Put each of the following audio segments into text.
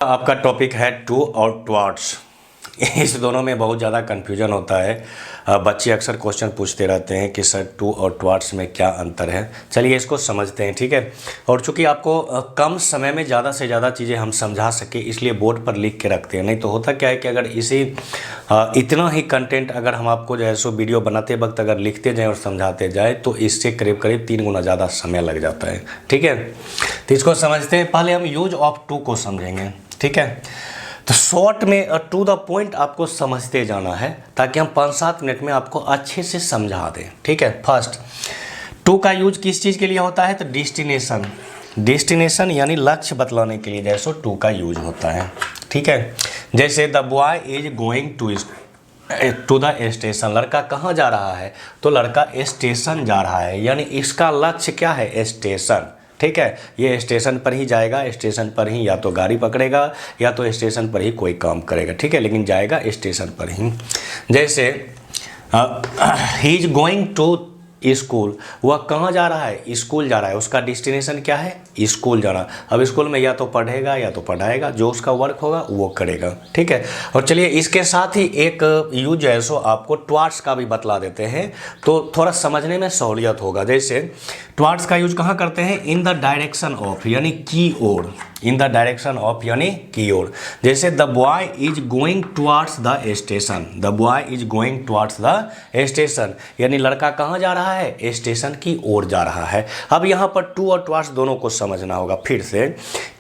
आपका टॉपिक है टू और टुवर्ड्स। इस दोनों में बहुत ज़्यादा कन्फ्यूजन होता है। बच्चे अक्सर क्वेश्चन पूछते रहते हैं कि सर टू और टुवर्ड्स में क्या अंतर है। चलिए इसको समझते हैं, ठीक है। और चूंकि आपको कम समय में ज़्यादा से ज़्यादा चीज़ें हम समझा सके इसलिए बोर्ड पर लिख के रखते हैं। नहीं तो होता क्या है कि अगर इसी इतना ही कंटेंट अगर हम आपको जो है सो वीडियो बनाते वक्त अगर लिखते जाएँ और समझाते जाए तो इससे करीब करीब 3 गुना ज़्यादा समय लग जाता है, ठीक है। तो इसको समझते हैं। पहले हम यूज ऑफ टू को समझेंगे, ठीक है। तो शॉर्ट में टू द पॉइंट आपको समझते जाना है ताकि हम 5-7 मिनट में आपको अच्छे से समझा दें, ठीक है। फर्स्ट, टू का यूज किस चीज़ के लिए होता है? तो डेस्टिनेशन यानी लक्ष्य बतलाने के लिए जैसे टू का यूज होता है, ठीक है। जैसे the boy is going to the station, लड़का कहाँ जा रहा है? तो लड़का स्टेशन जा रहा है, यानी इसका लक्ष्य क्या है? स्टेशन, ठीक है। ये स्टेशन पर ही जाएगा, स्टेशन पर ही या तो गाड़ी पकड़ेगा या तो स्टेशन पर ही कोई काम करेगा, ठीक है, लेकिन जाएगा स्टेशन पर ही। जैसे he is going to school, वह कहाँ जा रहा है? स्कूल जा रहा है। उसका डेस्टिनेशन क्या है? स्कूल जाना। अब स्कूल में या तो पढ़ेगा या तो पढ़ाएगा, जो उसका वर्क होगा वो करेगा, ठीक है। और चलिए इसके साथ ही एक यूज है सो आपको टुवर्ड्स का भी बतला देते हैं तो थोड़ा समझने में सहूलियत होगा। जैसे टुवर्ड्स का यूज कहाँ करते हैं? इन द डायरेक्शन ऑफ यानी की ओर, इन द डायरेक्शन ऑफ यानी की ओर। जैसे the boy is going towards the station, the boy is going towards the station, यानी लड़का कहाँ जा रहा है? स्टेशन की ओर जा रहा है। अब यहाँ पर टू और टुवर्ड्स दोनों को समझना होगा। फिर से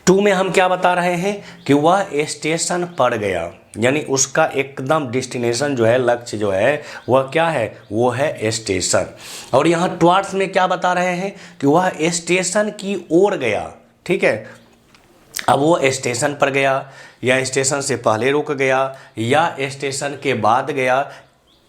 टू में हम क्या बता रहे हैं कि वह स्टेशन पर गया, यानी उसका एकदम डेस्टिनेशन जो है, लक्ष्य जो है वह क्या है? वो है स्टेशन। और यहाँ टुवर्ड्स में क्या बता रहे हैं कि वह स्टेशन की ओर गया, ठीक है। अब वो स्टेशन पर गया या स्टेशन से पहले रुक गया या स्टेशन के बाद गया,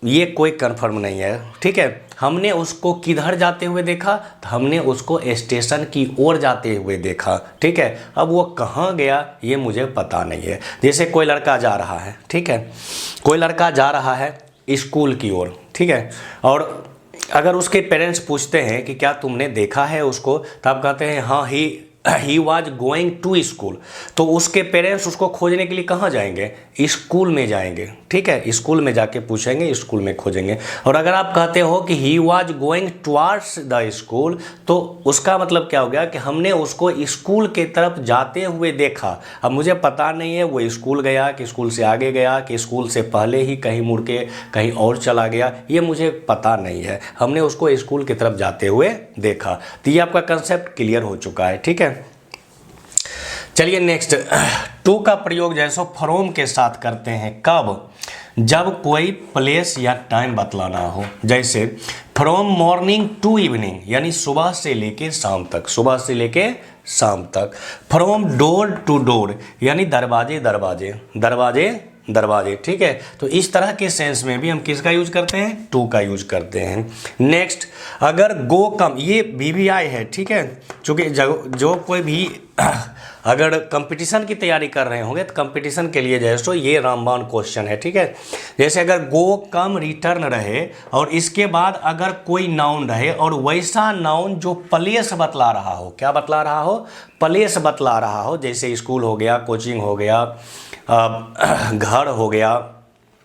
ये कोई कंफर्म नहीं है, ठीक है। हमने उसको किधर जाते हुए देखा? तो हमने उसको स्टेशन की ओर जाते हुए देखा, ठीक है। अब वो कहाँ गया ये मुझे पता नहीं है। जैसे कोई लड़का जा रहा है, ठीक है, कोई लड़का जा रहा है स्कूल की ओर, ठीक है। और अगर उसके पेरेंट्स पूछते हैं कि क्या तुमने देखा है उसको, तो आप कहते हैं हाँ he was going to school, तो उसके पेरेंट्स उसको खोजने के लिए कहाँ जाएंगे? स्कूल में जाएंगे, ठीक है। स्कूल में जाके पूछेंगे, स्कूल में खोजेंगे। और अगर आप कहते हो कि ही was going towards the school, तो उसका मतलब क्या हो गया कि हमने उसको स्कूल के तरफ जाते हुए देखा। अब मुझे पता नहीं है वो स्कूल गया कि स्कूल से आगे गया कि स्कूल से पहले ही कहीं मुड़ के कहीं और चला गया, ये मुझे पता नहीं है। हमने उसको स्कूल की तरफ जाते हुए देखा। तो ये आपका कंसेप्ट क्लियर हो चुका है, ठीक है। चलिए नेक्स्ट, टू का प्रयोग जैसो फ्रॉम के साथ करते हैं। कब? जब कोई प्लेस या टाइम बतलाना हो। जैसे फ्रॉम मॉर्निंग टू इवनिंग, यानी सुबह से लेके शाम तक, सुबह से लेके शाम तक। फ्रॉम डोर टू डोर, यानी दरवाजे दरवाजे, दरवाजे दरवाजे, ठीक है। तो इस तरह के सेंस में भी हम किसका यूज करते हैं? टू का यूज करते हैं। नेक्स्ट, अगर गो कम, ये VVI है, ठीक है। चूँकि जो कोई भी अगर कंपटीशन की तैयारी कर रहे होंगे तो कंपटीशन के लिए जैसो ये रामबाण क्वेश्चन है, ठीक है। जैसे अगर गो कम रिटर्न रहे और इसके बाद अगर कोई नाउन रहे और वैसा नाउन जो प्लेस बतला रहा हो, क्या बतला रहा हो? प्लेस बतला रहा हो। जैसे स्कूल हो गया, कोचिंग हो गया, घर हो गया,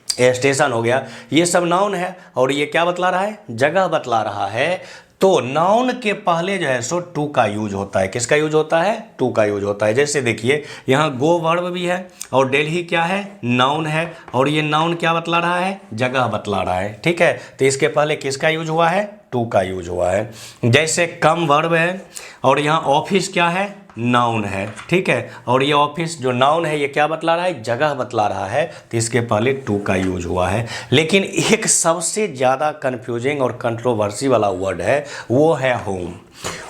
स्टेशन हो गया, ये सब नाउन है और ये क्या बतला रहा है? जगह बतला रहा है। तो नाउन के पहले जो है सो टू का यूज होता है। किसका यूज होता है? टू का यूज होता है। जैसे देखिए यहाँ गो वर्ब भी है और दिल्ली क्या है? नाउन है, और ये नाउन क्या बतला रहा है? जगह बतला रहा है, ठीक है। तो इसके पहले किसका यूज हुआ है? टू का यूज हुआ है। जैसे कम वर्ब है और यहाँ ऑफिस क्या है? नाउन है, ठीक है। और ये ऑफिस जो नाउन है ये क्या बतला रहा है? जगह बतला रहा है। तो इसके पहले टू का यूज हुआ है। लेकिन एक सबसे ज़्यादा कंफ्यूजिंग और कंट्रोवर्सी वाला वर्ड है, वो है होम।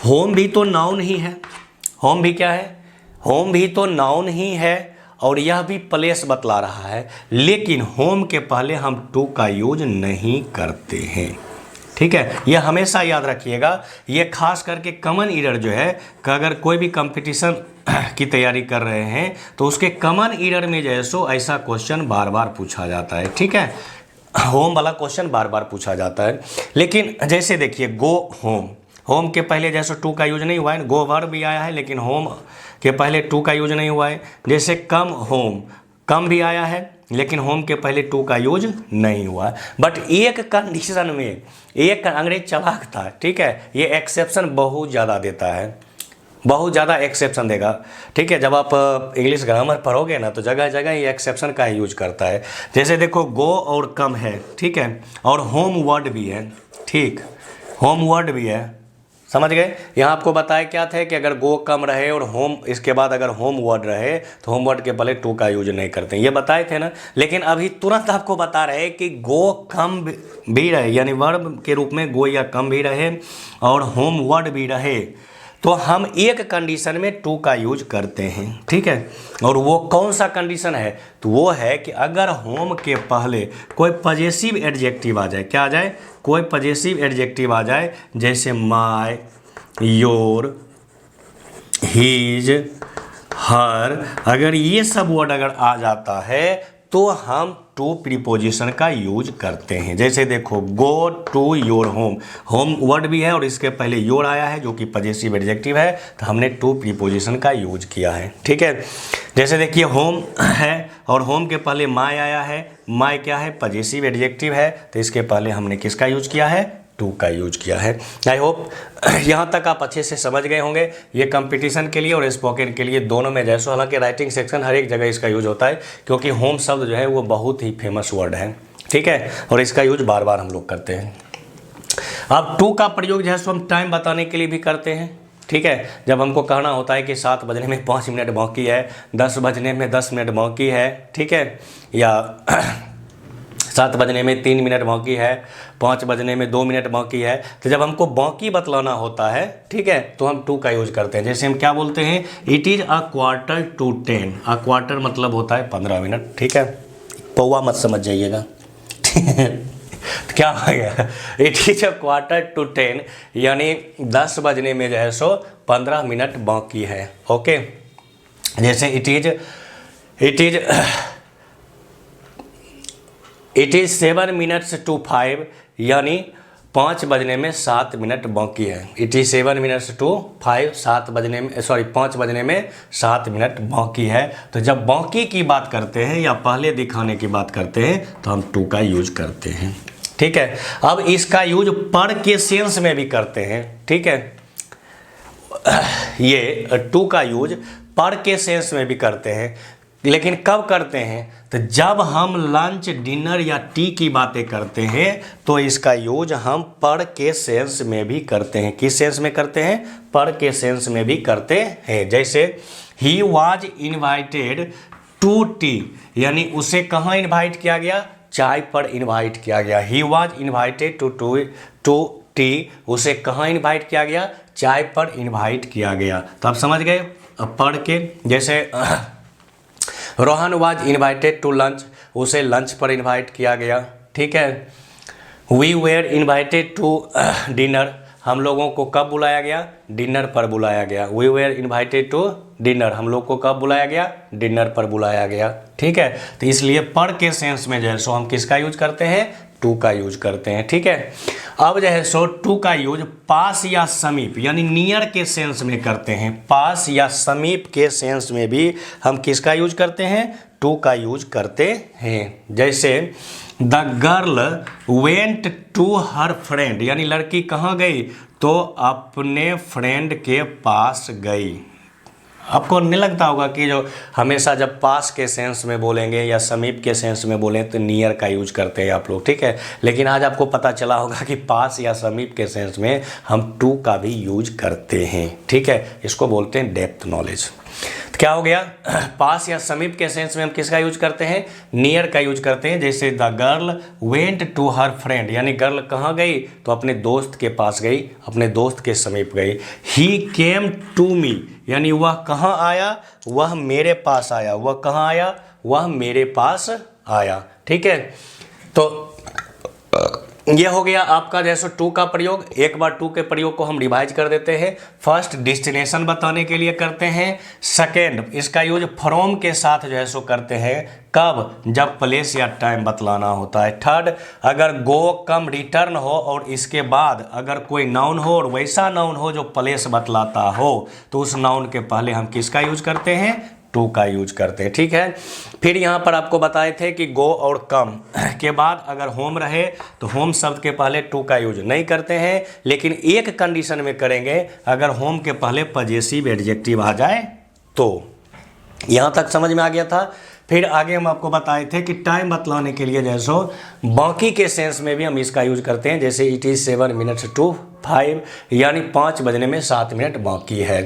होम भी तो नाउन ही है। होम भी क्या है? होम भी तो नाउन ही है और यह भी प्लेस बतला रहा है, लेकिन होम के पहले हम टू का यूज नहीं करते हैं, ठीक है। यह हमेशा याद रखिएगा। ये खास करके कॉमन एरर जो है कि अगर कोई भी कंपटीशन की तैयारी कर रहे हैं तो उसके कॉमन एरर में जो है सो ऐसा क्वेश्चन बार बार पूछा जाता है, ठीक है। होम वाला क्वेश्चन बार बार पूछा जाता है। लेकिन जैसे देखिए गो होम, होम के पहले जैसे टू का यूज नहीं हुआ है, गो वर्ब भी आया है लेकिन होम के पहले टू का यूज नहीं हुआ है। जैसे कम होम, कम भी आया है लेकिन होम के पहले टू का यूज नहीं हुआ। बट एक कंडीशन में एक अंग्रेज चालाक था, ठीक है, ये एक्सेप्शन बहुत ज़्यादा देता है, बहुत ज़्यादा एक्सेप्शन देगा, ठीक है। जब आप इंग्लिश ग्रामर पढ़ोगे ना तो जगह जगह ये एक्सेप्शन का ही यूज करता है। जैसे देखो गो और कम है, ठीक है, और होम वर्ड भी है, ठीक, होम वर्ड भी है, समझ गए। यहाँ आपको बताया क्या था कि अगर गो कम रहे और होम इसके बाद अगर होम वर्ड रहे तो होम वर्ड के पहले टू का यूज नहीं करते, ये बताए थे ना। लेकिन अभी तुरंत आपको बता रहे कि गो कम भी रहे, यानी वर्ब के रूप में गो या कम भी रहे और होम वर्ड भी रहे तो हम एक कंडीशन में टू का यूज करते हैं, ठीक है। और वो कौन सा कंडीशन है, तो वो है कि अगर होम के पहले कोई पजेसिव एडजेक्टिव आ जाए, क्या आ जाए, कोई पजेसिव एडजेक्टिव आ जाए, जैसे माय, योर, हीज, हर, अगर ये सब वर्ड अगर आ जाता है तो हम टू प्रीपोजिशन का यूज करते हैं। जैसे देखो go to your home, home word भी है और इसके पहले योर आया है जो कि पजेसिव एडजेक्टिव है, तो हमने टू प्रीपोजिशन का यूज किया है, ठीक है। जैसे देखिए होम है और होम के पहले माय आया है, माय क्या है, पजेसिव एडजेक्टिव है, तो इसके पहले हमने किसका यूज किया है, टू का यूज किया है। आई होप यहाँ तक आप अच्छे से समझ गए होंगे। ये कंपटीशन के लिए और स्पोकन के लिए दोनों में जैसो, हालांकि राइटिंग सेक्शन हर एक जगह इसका यूज होता है क्योंकि होम शब्द जो है वो बहुत ही फेमस वर्ड है, ठीक है, और इसका यूज बार बार हम लोग करते हैं। अब टू का प्रयोग जो है सो हम टाइम बताने के लिए भी करते हैं, ठीक है। जब हमको कहना होता है कि 7 बजने में 5 मिनट बाकी है, 10 बजने में 10 मिनट बाकी है, ठीक है, या 7 बजने में 3 मिनट बाकी है, 5 बजने में 2 मिनट बाकी है, तो जब हमको बाकी बतलाना होता है, ठीक है, तो हम टू का यूज करते हैं। जैसे हम क्या बोलते हैं, it is a quarter to 10, a quarter मतलब होता है 15 मिनट, ठीक है, पौवा मत समझ जाइएगा तो क्या हो गया, it is a quarter to 10 यानी 10 बजने में जो है सो 15 मिनट बाकी है, ओके। जैसे इट इज 7 मिनट्स टू 5 यानी 5 बजने में 7 मिनट बाकी है। इट इज 7 मिनट्स टू 5, 7 बजने में 5 बजने में 7 मिनट बाकी है। तो जब बाकी की बात करते हैं या पहले दिखाने की बात करते हैं तो हम टू का यूज करते हैं, ठीक है। अब इसका यूज पर के सेंस में भी करते हैं, ठीक है, ये टू का यूज पर के सेंस में भी करते हैं, लेकिन कब करते हैं, तो जब हम लंच, डिनर या टी की बातें करते हैं तो इसका यूज हम पर के सेंस में भी करते हैं। किस सेंस में करते हैं, पर के सेंस में भी करते हैं। जैसे he was invited to tea यानी उसे कहाँ इन्वाइट किया गया, चाय पर इन्वाइट किया गया। He was invited to tea, उसे कहाँ इन्वाइट किया गया, चाय पर इन्वाइट किया गया। तो आप समझ गए पढ़ के। जैसे Rohan was invited to lunch, उसे लंच पर इन्वाइट किया गया, ठीक है। We were invited to dinner, हम लोगों को कब बुलाया गया, डिनर पर बुलाया गया। We were invited to dinner, हम लोग को कब बुलाया गया, डिनर पर बुलाया गया, ठीक है। तो इसलिए पर के सेंस में जो है सो हम किसका यूज करते हैं, टू का यूज करते हैं, ठीक है। अब जो है सो टू का यूज पास या समीप यानी नियर के सेंस में करते हैं। पास या समीप के सेंस में भी हम किसका यूज करते हैं, टू का यूज करते हैं। जैसे the girl went to her friend यानी लड़की कहाँ गई, तो अपने फ्रेंड के पास गई। आपको नहीं लगता होगा कि जो हमेशा जब पास के सेंस में बोलेंगे या समीप के सेंस में बोलें तो नियर का यूज करते हैं आप लोग, ठीक है। लेकिन आज आपको पता चला होगा कि पास या समीप के सेंस में हम टू का भी यूज करते हैं, ठीक है। इसको बोलते हैं डेप्थ नॉलेज। तो क्या हो गया, पास या समीप के सेंस में हम किसका यूज करते हैं, नियर का यूज करते हैं। जैसे the girl went to her friend यानी गर्ल कहाँ गई, तो अपने दोस्त के पास गई, अपने दोस्त के समीप गई। ही केम टू मी यानी वह कहाँ आया, वह मेरे पास आया। वह कहाँ आया, वह मेरे पास आया, ठीक है। तो ये हो गया आपका जैसे टू का प्रयोग। एक बार टू के प्रयोग को हम रिवाइज कर देते हैं। फर्स्ट डेस्टिनेशन बताने के लिए करते हैं। सेकेंड इसका यूज फ्रॉम के साथ जो है सो करते हैं, कब, जब प्लेस या टाइम बतलाना होता है। थर्ड अगर गो कम रिटर्न हो और इसके बाद अगर कोई नाउन हो और वैसा नाउन हो जो प्लेस बतलाता हो तो उस नाउन के पहले हम किसका यूज करते हैं, टू का यूज करते हैं। ठीक है। फिर यहाँ पर आपको बताए थे कि गो और कम के बाद अगर होम रहे तो होम शब्द के पहले टू का यूज नहीं करते हैं, लेकिन एक कंडीशन में करेंगे, अगर होम के पहले पजेसिव एडजेक्टिव आ जाए तो। यहाँ तक समझ में आ गया था। फिर आगे हम आपको बताए थे कि टाइम बतलाने के लिए जैसो बाकी के सेंस में भी हम इसका यूज करते हैं, जैसे इट इज़ 7 minutes to 5, यानी 5 बजने में 7 मिनट बाकी है।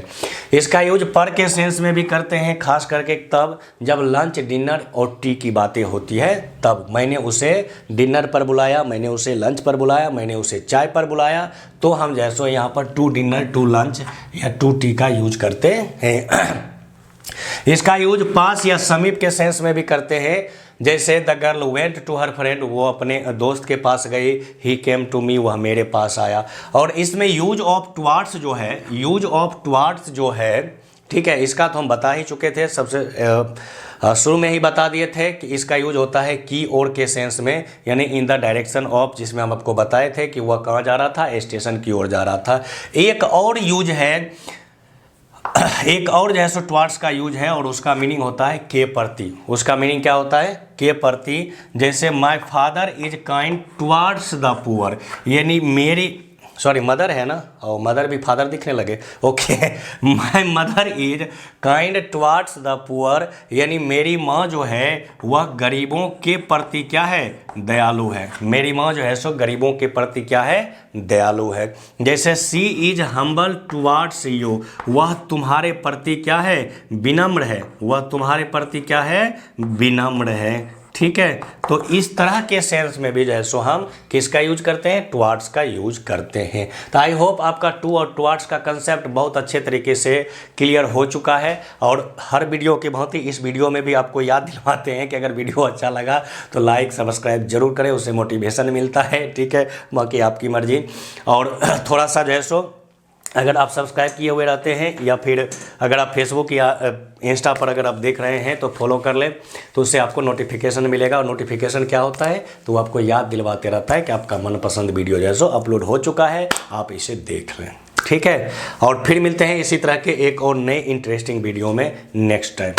इसका यूज पर के सेंस में भी करते हैं, खास करके तब जब लंच, डिनर और टी की बातें होती है तब। मैंने उसे डिनर पर बुलाया, मैंने उसे लंच पर बुलाया, मैंने उसे चाय पर बुलाया, तो हम जैसो यहाँ पर टू डिनर, टू लंच या टू टी का यूज करते हैं। इसका यूज पास या समीप के सेंस में भी करते हैं, जैसे the girl went to her friend, वो अपने दोस्त के पास गई, ही केम टू मी, वह मेरे पास आया। और इसमें यूज ऑफ टुवार्ड्स जो है, यूज ऑफ टुवार्ड्स जो है, ठीक है, इसका तो हम बता ही चुके थे, सबसे शुरू में ही बता दिए थे कि इसका यूज होता है की ओर के सेंस में, यानी इन द डायरेक्शन ऑफ, जिसमें हम आपको बताए थे कि वह कहाँ जा रहा था, स्टेशन की ओर जा रहा था। एक और यूज है, एक और जो है सो टुवार्ड्स का यूज है और उसका मीनिंग होता है के प्रति। उसका मीनिंग क्या होता है, के प्रति। जैसे my father is kind towards the poor, यानी मेरी, सॉरी मदर है ना, और मदर भी फादर दिखने लगे, okay. My mother is kind towards the poor, यानी मेरी माँ जो है वह गरीबों के प्रति क्या है, दयालु है। मेरी माँ जो है सो गरीबों के प्रति क्या है, दयालु है। जैसे सी इज हम्बल टुवार्ड्स यू, वह तुम्हारे प्रति क्या है, विनम्र है। वह तुम्हारे प्रति क्या है, विनम्र है। ठीक है। तो इस तरह के सेंस में भी जो है सो हम किसका यूज करते हैं, टुवार्ड्स का यूज करते हैं। तो आई होप आपका टू और टुवार्ड्स का कंसेप्ट बहुत अच्छे तरीके से क्लियर हो चुका है। और हर वीडियो की भांति इस वीडियो में भी आपको याद दिलवाते हैं कि अगर वीडियो अच्छा लगा तो लाइक सब्सक्राइब जरूर करें, उससे मोटिवेशन मिलता है। ठीक है, बाकी आपकी मर्जी। और थोड़ा सा जो है सो अगर आप सब्सक्राइब किए हुए रहते हैं या फिर अगर आप फेसबुक या इंस्टा पर अगर आप देख रहे हैं तो फॉलो कर लें, तो उससे आपको नोटिफिकेशन मिलेगा। और नोटिफिकेशन क्या होता है, तो आपको याद दिलवाते रहता है कि आपका मनपसंद वीडियो जो है सो अपलोड हो चुका है, आप इसे देख लें। ठीक है। और फिर मिलते हैं इसी तरह के एक और नए इंटरेस्टिंग वीडियो में नेक्स्ट टाइम।